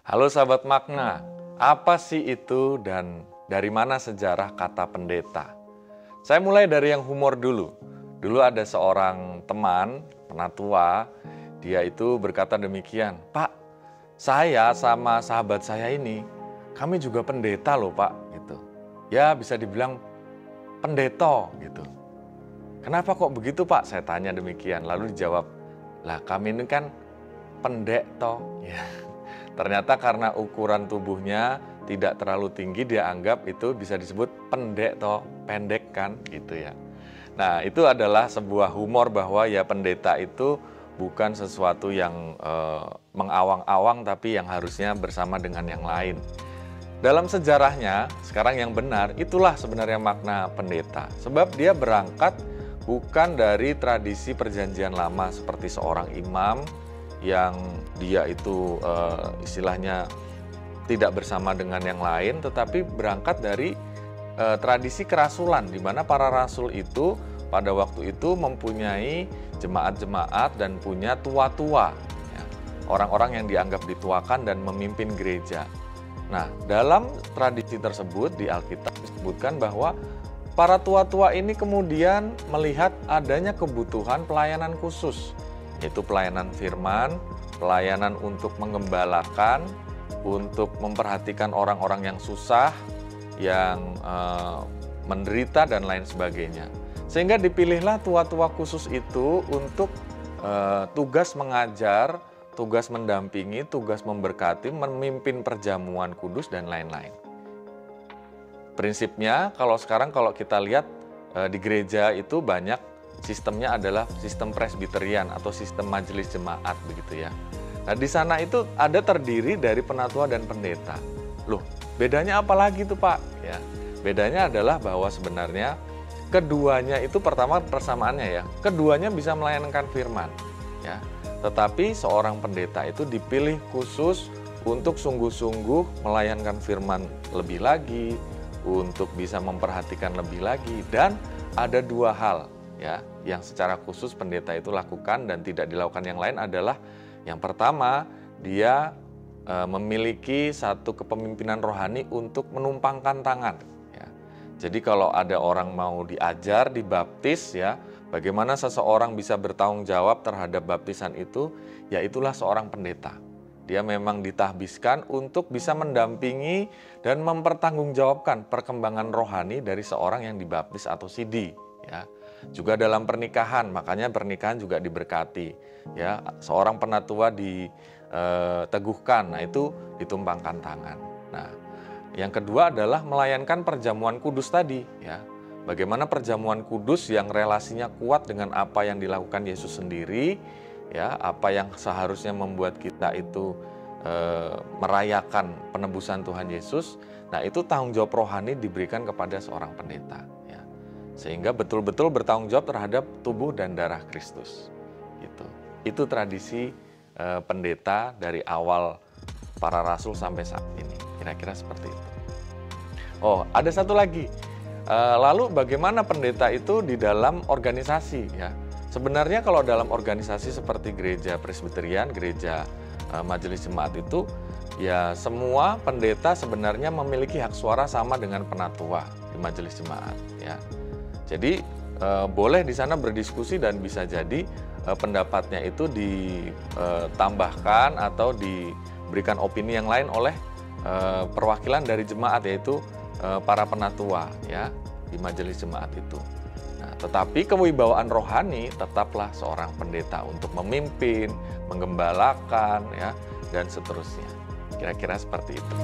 Halo sahabat makna, apa sih itu dan dari mana sejarah kata pendeta? Saya mulai dari yang humor dulu. Dulu ada seorang teman, penatua, dia itu berkata demikian, "Pak, saya sama sahabat saya ini, kami juga pendeta loh Pak." Gitu. Ya bisa dibilang pendeto gitu. "Kenapa kok begitu Pak?" Saya tanya demikian. Lalu dijawab, "Lah kami ini kan pendek toh." Ya. Ternyata karena ukuran tubuhnya tidak terlalu tinggi, dia anggap itu bisa disebut pendek toh, pendek kan gitu ya. Nah itu adalah sebuah humor bahwa ya pendeta itu bukan sesuatu yang mengawang-awang tapi yang harusnya bersama dengan yang lain. Dalam sejarahnya, sekarang yang benar, itulah sebenarnya makna pendeta. Sebab dia berangkat bukan dari tradisi perjanjian lama seperti seorang imam yang dia itu istilahnya tidak bersama dengan yang lain, tetapi berangkat dari tradisi kerasulan, di mana para rasul itu pada waktu itu mempunyai jemaat-jemaat dan punya tua-tua, ya, orang-orang yang dianggap dituakan dan memimpin gereja. Nah, dalam tradisi tersebut di Alkitab disebutkan bahwa para tua-tua ini kemudian melihat adanya kebutuhan pelayanan khusus, yaitu pelayanan firman, pelayanan untuk menggembalakan, untuk memperhatikan orang-orang yang susah, yang menderita dan lain sebagainya. Sehingga dipilihlah tua-tua khusus itu untuk tugas mengajar, tugas mendampingi, tugas memberkati, memimpin perjamuan kudus dan lain-lain. Prinsipnya kalau sekarang kalau kita lihat di gereja itu banyak sistemnya adalah sistem presbiterian atau sistem majelis jemaat begitu ya. Nah di sana itu ada terdiri dari penatua dan pendeta. Loh, bedanya apa lagi tuh Pak? Ya, bedanya adalah bahwa sebenarnya keduanya itu pertama persamaannya ya, keduanya bisa melayanikan firman ya. Tetapi seorang pendeta itu dipilih khusus untuk sungguh-sungguh melayankan firman lebih lagi, untuk bisa memperhatikan lebih lagi, dan ada dua hal ya, yang secara khusus pendeta itu lakukan dan tidak dilakukan yang lain adalah yang pertama, dia memiliki satu kepemimpinan rohani untuk menumpangkan tangan. Ya. Jadi kalau ada orang mau diajar, dibaptis ya, bagaimana seseorang bisa bertanggung jawab terhadap baptisan itu, ya itulah seorang pendeta. Dia memang ditahbiskan untuk bisa mendampingi dan mempertanggungjawabkan perkembangan rohani dari seorang yang dibaptis atau sidi. Ya. Juga dalam pernikahan, makanya pernikahan juga diberkati. Ya, seorang penatua diteguhkan, nah itu ditumpangkan tangan. Nah, yang kedua adalah melayankan perjamuan kudus tadi. Ya, bagaimana perjamuan kudus yang relasinya kuat dengan apa yang dilakukan Yesus sendiri, ya, apa yang seharusnya membuat kita itu merayakan penebusan Tuhan Yesus. Nah, itu tanggung jawab rohani diberikan kepada seorang pendeta. Sehingga betul-betul bertanggung jawab terhadap tubuh dan darah Kristus. Itu tradisi pendeta dari awal para rasul sampai saat ini. Kira-kira seperti itu. Oh, ada satu lagi. Lalu bagaimana pendeta itu di dalam organisasi ya? Sebenarnya kalau dalam organisasi seperti gereja presbiterian, gereja majelis jemaat itu, ya semua pendeta sebenarnya memiliki hak suara sama dengan penatua di majelis jemaat ya. Jadi boleh di sana berdiskusi dan bisa jadi pendapatnya itu ditambahkan atau diberikan opini yang lain oleh perwakilan dari jemaat, yaitu para penatua ya di majelis jemaat itu. Nah, tetapi kewibawaan rohani tetaplah seorang pendeta untuk memimpin, menggembalakan ya dan seterusnya. Kira-kira seperti itu.